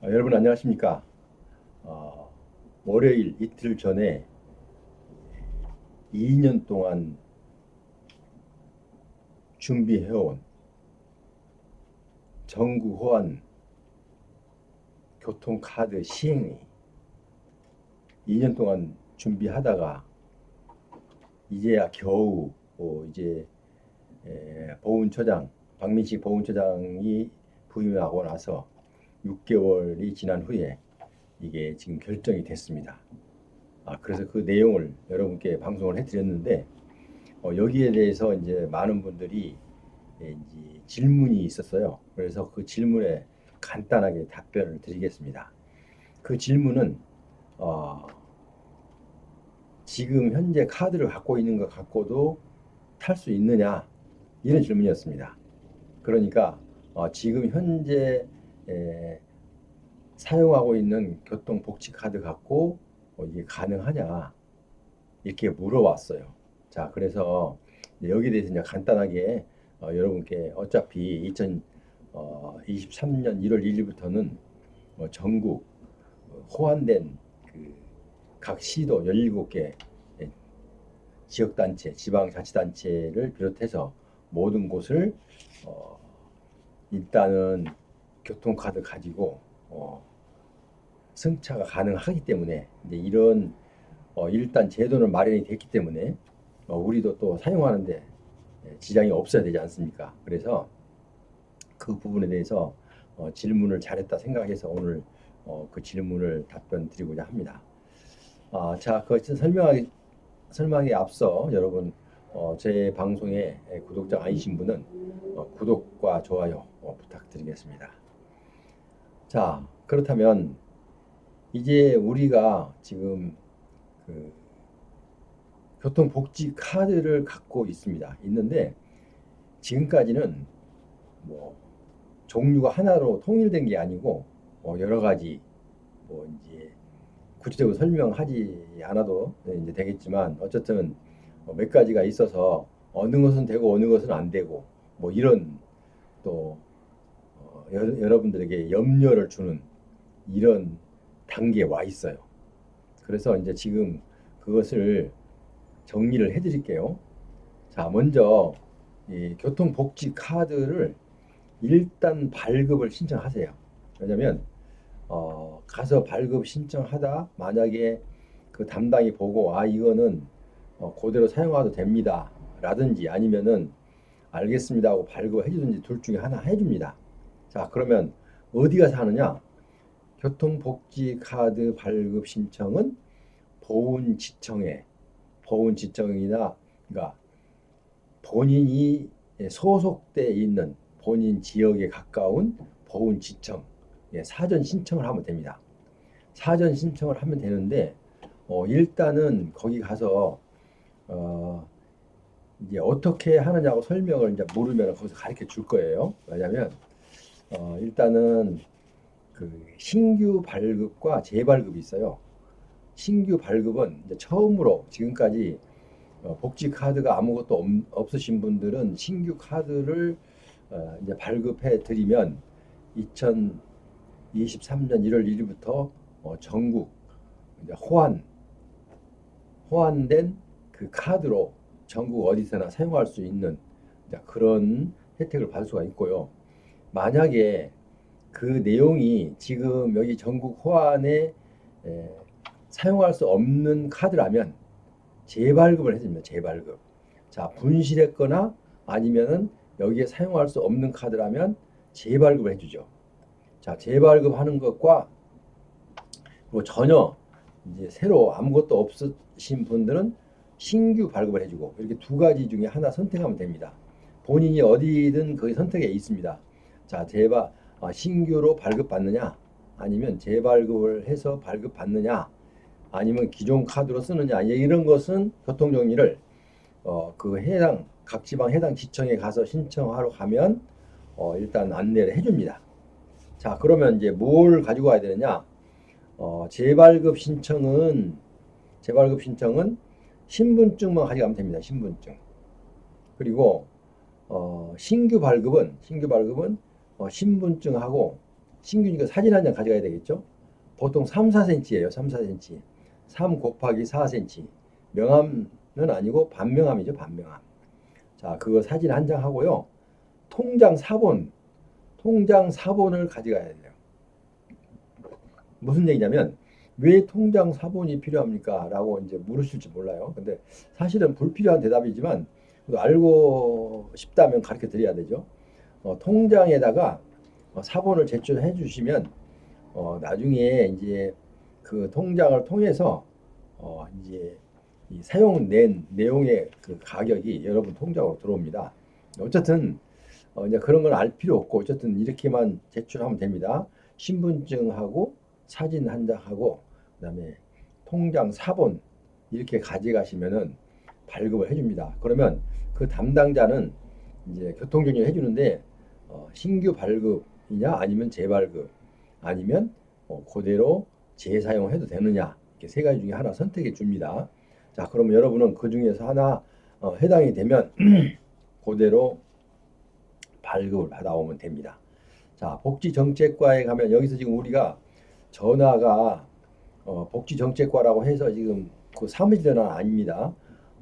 여러분 안녕하십니까? 어, 월요일 이틀 전에 2년 동안 준비해온 전국 호환 교통카드 시행이 2년 동안 준비하다가 이제야 겨우 이제 보훈처장 박민식 보훈처장이 부임하고 나서 6개월이 지난 후에 이게 지금 결정이 됐습니다. 그래서 그 내용을 여러분께 방송을 해드렸는데 여기에 대해서 이제 많은 분들이 이제 질문이 있었어요. 그래서 그 질문에 간단하게 답변을 드리겠습니다. 그 질문은 어, 지금 현재 카드를 갖고 있는 것 갖고도 탈 수 있느냐 이런 질문이었습니다. 그러니까 지금 현재 에, 사용하고 있는 교통복지카드 갖고 이게 가능하냐 이렇게 물어왔어요. 자, 그래서 여기에 대해서 이제 간단하게 여러분께 어차피 2023년 1월 1일부터는 전국 호환된 그 각 시도 17개 지역단체, 지방자치단체를 비롯해서 모든 곳을 어, 일단은 교통카드 가지고 승차가 가능하기 때문에 이제 이런 일단 제도는 마련이 됐기 때문에 우리도 또 사용하는데 지장이 없어야 되지 않습니까? 그래서 그 부분에 대해서 질문을 잘했다 생각해서 오늘 그 질문을 답변 드리고자 합니다. 자, 그 설명하기 앞서 여러분 제 방송에 구독자 아니신 분은 구독과 좋아요 부탁드리겠습니다. 자, 그렇다면 이제 우리가 지금 그 교통복지 카드를 갖고 있습니다. 있는데 지금까지는 뭐 종류가 하나로 통일된 게 아니고 여러 가지 뭐 이제 구체적으로 설명하지 않아도 이제 되겠지만 어쨌든 몇 가지가 있어서 어느 것은 되고 어느 것은 안 되고 뭐 이런 또 여러분들에게 염려를 주는 이런 단계에 와 있어요. 그래서 이제 지금 그것을 정리를 해드릴게요. 자, 먼저 이 교통복지 카드를 일단 발급을 신청하세요. 왜냐면 가서 발급 신청하다 만약에 그 담당이 보고 이거는 그대로 사용해도 됩니다 라든지 아니면은 알겠습니다 하고 발급을 해주든지 둘 중에 하나 해줍니다. 자, 그러면 어디 가서 하느냐? 교통복지카드 발급 신청은 보훈지청에 보훈지청이나 그러니까 본인이 소속돼 있는 본인 지역에 가까운 보훈지청 사전 신청을 하면 됩니다. 사전 신청을 하면 되는데 일단은 거기 가서 이제 어떻게 하느냐고 설명을 이제 모르면 거기서 가르쳐 줄 거예요. 왜냐하면 일단은 그 신규 발급과 재발급이 있어요. 신규 발급은 이제 처음으로 지금까지 복지 카드가 아무것도 없으신 분들은 신규 카드를 이제 발급해 드리면 2023년 1월 1일부터 전국 이제 호환된 그 카드로 전국 어디서나 사용할 수 있는 그런 혜택을 받을 수가 있고요. 만약에 그 내용이 지금 여기 전국 호환에 에, 사용할 수 없는 카드라면 재발급을 해줍니다. 재발급. 자, 분실했거나 아니면은 여기에 사용할 수 없는 카드라면 재발급을 해주죠. 자, 재발급하는 것과 뭐 전혀 이제 새로 아무것도 없으신 분들은 신규 발급을 해주고 이렇게 두 가지 중에 하나 선택하면 됩니다. 본인이 어디든 그 선택에 있습니다. 자, 신규로 발급받느냐 아니면 재발급을 해서 발급받느냐 아니면 기존 카드로 쓰느냐 이런 것은 교통정리를 그 각 지방 해당 지청에 가서 신청하러 가면 일단 안내를 해줍니다. 자, 그러면 이제 뭘 가지고 와야 되느냐? 재발급 신청은 신분증만 가져가면 됩니다. 신분증. 그리고 신규 발급은 신분증하고 신규니까 사진 한 장 가져가야 되겠죠? 보통 3, 4cm예요. 3, 4cm. 3 곱하기 4cm. 명암은 아니고 반명암이죠. 반명암. 자, 그거 사진 한 장 하고요. 통장 사본, 통장 사본을 가져가야 돼요. 무슨 얘기냐면 왜 통장 사본이 필요합니까? 라고 이제 물으실지 몰라요. 근데 사실은 불필요한 대답이지만 알고 싶다면 가르쳐 드려야 되죠. 통장에다가 사본을 제출해 주시면 나중에 이제 그 통장을 통해서 이제 이 사용된 내용의 그 가격이 여러분 통장으로 들어옵니다. 어쨌든 이제 그런 건 알 필요 없고 어쨌든 이렇게만 제출하면 됩니다. 신분증하고 사진 한 장하고 그다음에 통장 사본 이렇게 가져가시면은 발급을 해줍니다. 그러면 그 담당자는 이제 교통정리를 해주는데 신규 발급이냐 아니면 재발급 아니면 그대로 재사용해도 되느냐 이렇게 세 가지 중에 하나 선택해 줍니다. 자, 그러면 여러분은 그 중에서 하나 해당이 되면 그대로 발급을 받아오면 됩니다. 자, 복지정책과에 가면 여기서 지금 우리가 전화가 복지정책과라고 해서 지금 그 사무실 전화는 아닙니다.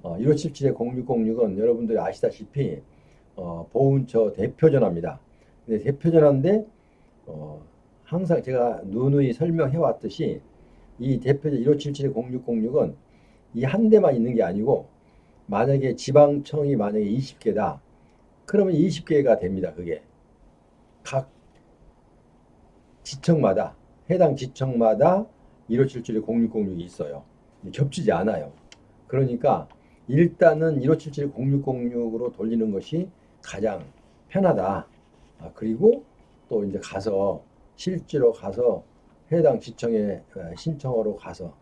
1577-0606은 여러분들이 아시다시피 보훈처 대표 전화입니다. 근데 대표 전화인데 항상 제가 누누이 설명해 왔듯이 이 대표 1577-0606은 이 한 대만 있는 게 아니고 만약에 지방청이 만약에 20개다. 그러면 20개가 됩니다. 그게 각 지청마다 해당 지청마다 1577-0606이 있어요. 겹치지 않아요. 그러니까 일단은 1577-0606으로 돌리는 것이 가장 편하다. 그리고 또 이제 가서 실제로 가서 해당 지청에 신청하러 가서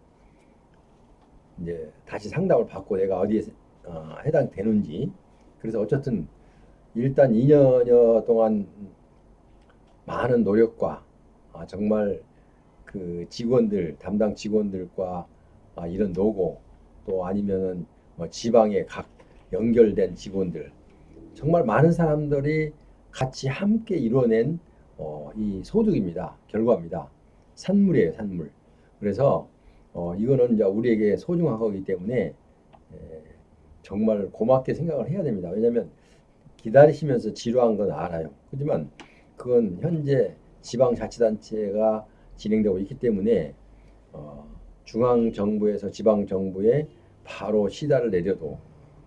이제 다시 상담을 받고 내가 어디에 해당되는지. 그래서 어쨌든 일단 2년여 동안 많은 노력과 정말 그 직원들 담당 직원들과 이런 노고 또 아니면은 지방에 각 연결된 직원들 정말 많은 사람들이 같이 함께 이뤄낸 이 소득입니다. 결과입니다. 산물이에요, 산물. 그래서 이거는 이제 우리에게 소중한 거기 때문에 정말 고맙게 생각을 해야 됩니다. 왜냐하면 기다리시면서 지루한 건 알아요. 하지만 그건 현재 지방자치단체가 진행되고 있기 때문에 중앙정부에서 지방정부에 바로 시달을 내려도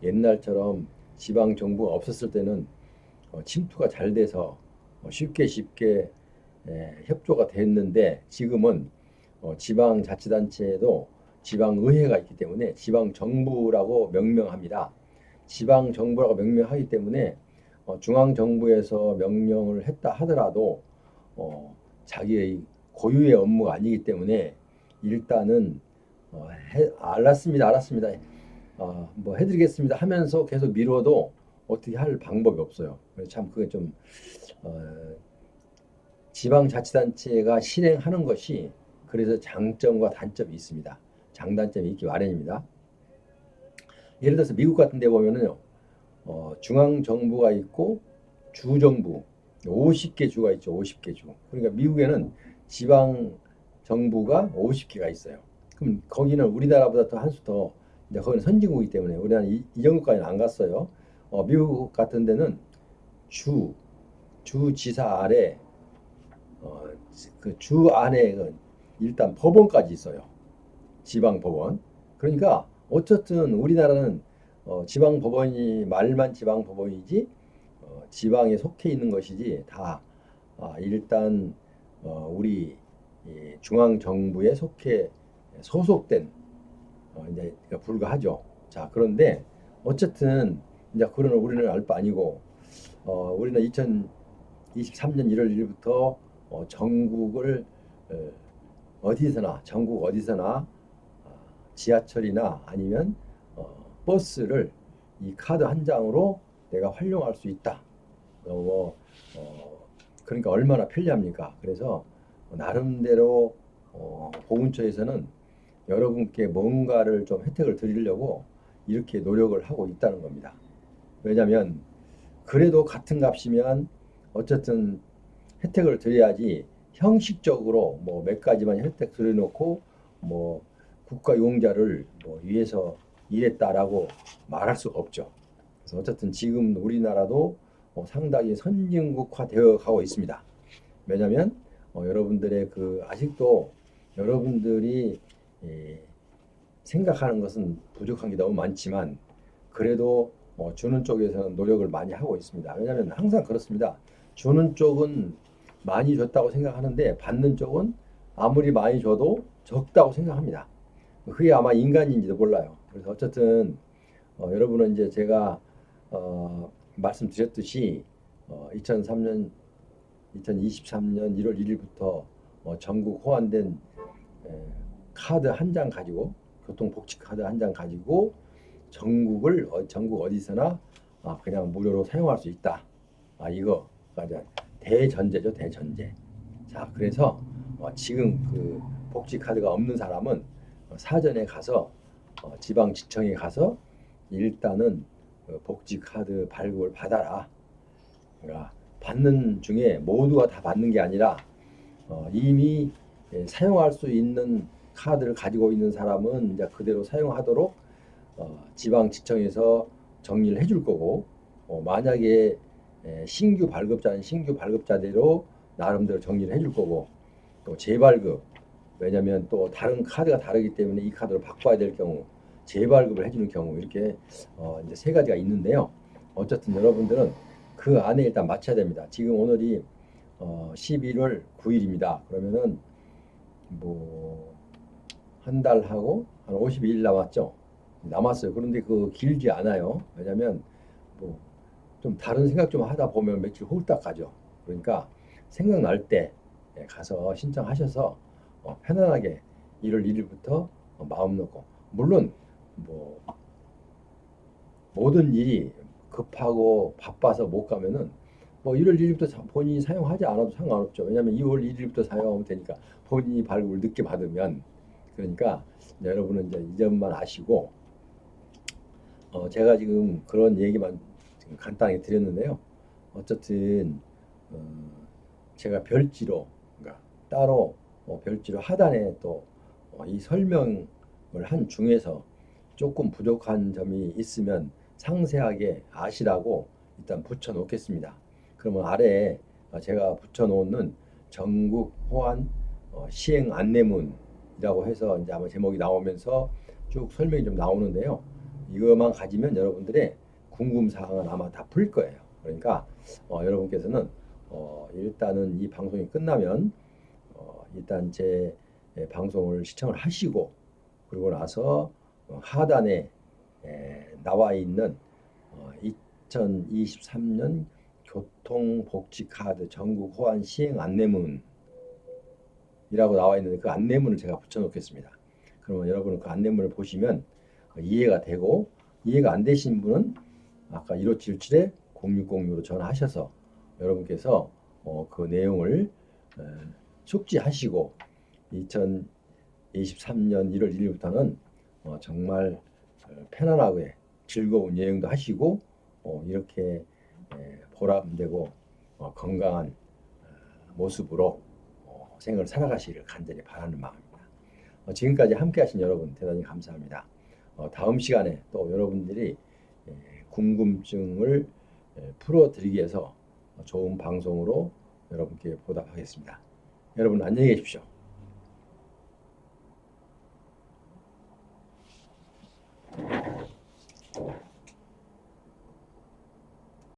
옛날처럼 지방정부가 없었을 때는 침투가 잘 돼서 쉽게 협조가 됐는데 지금은 지방자치단체에도 지방의회가 있기 때문에 지방정부라고 명명합니다. 지방정부라고 명명하기 때문에 중앙정부에서 명령을 했다 하더라도 자기의 고유의 업무가 아니기 때문에 일단은 알았습니다. 뭐 해드리겠습니다 하면서 계속 미뤄도 어떻게 할 방법이 없어요. 그래서 참 그게 좀 지방자치단체가 실행하는 것이 그래서 장점과 단점이 있습니다. 장단점이 있기 마련입니다. 예를 들어서 미국 같은 데 보면은요, 중앙정부가 있고 주정부 50개 주가 있죠. 50개 주. 그러니까 미국에는 지방정부가 50개가 있어요. 그럼 거기는 우리나라보다 또 한 수 더 이제 거기는 선진국이기 때문에 우리나라는 이 정도까지는 안 갔어요. 미국 같은 데는 주지사 아래 그 주 안에 일단 법원까지 있어요. 지방 법원. 그러니까 어쨌든 우리나라는 지방 법원이 말만 지방 법원이지 지방에 속해 있는 것이지 다 일단 우리 중앙 정부에 소속된 이제 불과하죠. 자, 그런데 어쨌든 이제 그런 우리는 알 바 아니고 우리는 2023년 1월 1일부터 전국을 전국 어디서나 지하철이나 아니면 버스를 이 카드 한 장으로 내가 활용할 수 있다. 그러니까 얼마나 편리합니까? 그래서 나름대로 보훈처에서는 여러분께 뭔가를 좀 혜택을 드리려고 이렇게 노력을 하고 있다는 겁니다. 왜냐하면 그래도 같은 값이면 어쨌든 혜택을 드려야지 형식적으로 뭐 몇 가지만 혜택 들여놓고 뭐 국가 유공자를 뭐 위해서 일했다라고 말할 수가 없죠. 그래서 어쨌든 지금 우리나라도 상당히 선진국화 되어 가고 있습니다. 왜냐하면 여러분들의 그 아직도 여러분들이 생각하는 것은 부족한 게 너무 많지만 그래도 주는 쪽에서는 노력을 많이 하고 있습니다. 왜냐하면 항상 그렇습니다. 주는 쪽은 많이 줬다고 생각하는데 받는 쪽은 아무리 많이 줘도 적다고 생각합니다. 그게 아마 인간인지도 몰라요. 그래서 어쨌든 여러분은 이제 제가 말씀드렸듯이 2003년 2023년 1월 1일부터 전국 호환된 카드 한 장 가지고 교통복지 카드 한 장 가지고 전국 어디서나 그냥 무료로 사용할 수 있다. 이거가 이제 대전제죠, 대전제. 자, 그래서 지금 그 복지 카드가 없는 사람은 사전에 가서 지방지청에 가서 일단은 복지 카드 발급을 받아라. 그러니까 받는 중에 모두가 다 받는 게 아니라 이미 사용할 수 있는 카드를 가지고 있는 사람은 이제 그대로 사용하도록 지방지청에서 정리를 해줄 거고 만약에 신규 발급자는 신규 발급자대로 나름대로 정리를 해줄 거고 또 재발급 왜냐하면 또 다른 카드가 다르기 때문에 이 카드로 바꿔야 될 경우 재발급을 해주는 경우 이렇게 이제 세 가지가 있는데요. 어쨌든 여러분들은 그 안에 일단 맞춰야 됩니다. 지금 오늘이 11월 9일입니다. 그러면은 뭐 한 달하고 한 52일 남았죠. 남았어요. 그런데 그 길지 않아요. 왜냐하면 뭐 좀 다른 생각 좀 하다 보면 며칠 후딱 가죠. 그러니까 생각날 때 가서 신청하셔서 편안하게 1월 1일부터 마음 놓고 물론 뭐 모든 일이 급하고 바빠서 못 가면은 뭐 1월 1일부터 본인이 사용하지 않아도 상관없죠. 왜냐하면 2월 1일부터 사용하면 되니까 본인이 발급을 늦게 받으면 그러니까 여러분은 이제 이 점만 아시고 제가 지금 그런 얘기만 지금 간단하게 드렸는데요. 어쨌든 제가 별지로 그러니까 따로 별지로 하단에 또 이 설명을 한 중에서 조금 부족한 점이 있으면 상세하게 아시라고 일단 붙여 놓겠습니다. 그러면 아래에 제가 붙여 놓는 전국 호환 시행 안내문이라고 해서 이제 아마 제목이 나오면서 쭉 설명이 좀 나오는데요. 이것만 가지면 여러분들의 궁금 사항은 아마 다 풀 거예요. 그러니까 여러분께서는 일단은 이 방송이 끝나면 일단 제 방송을 시청을 하시고 그러고 나서 하단에 나와 있는 2023년 교통복지카드 전국 호환 시행 안내문이라고 나와 있는데 그 안내문을 제가 붙여놓겠습니다. 그러면 여러분은 그 안내문을 보시면 이해가 되고 이해가 안 되신 분은 아까 1577에 0606로 전화하셔서 여러분께서 그 내용을 숙지하시고 2023년 1월 1일부터는 정말 편안하게 즐거운 여행도 하시고 이렇게 보람되고 건강한 모습으로 생을 살아가시기를 간절히 바라는 마음입니다. 지금까지 함께 하신 여러분 대단히 감사합니다. 다음 시간에 또 여러분들이 궁금증을 풀어드리기 위해서 좋은 방송으로 여러분께 보답하겠습니다. 여러분 안녕히 계십시오.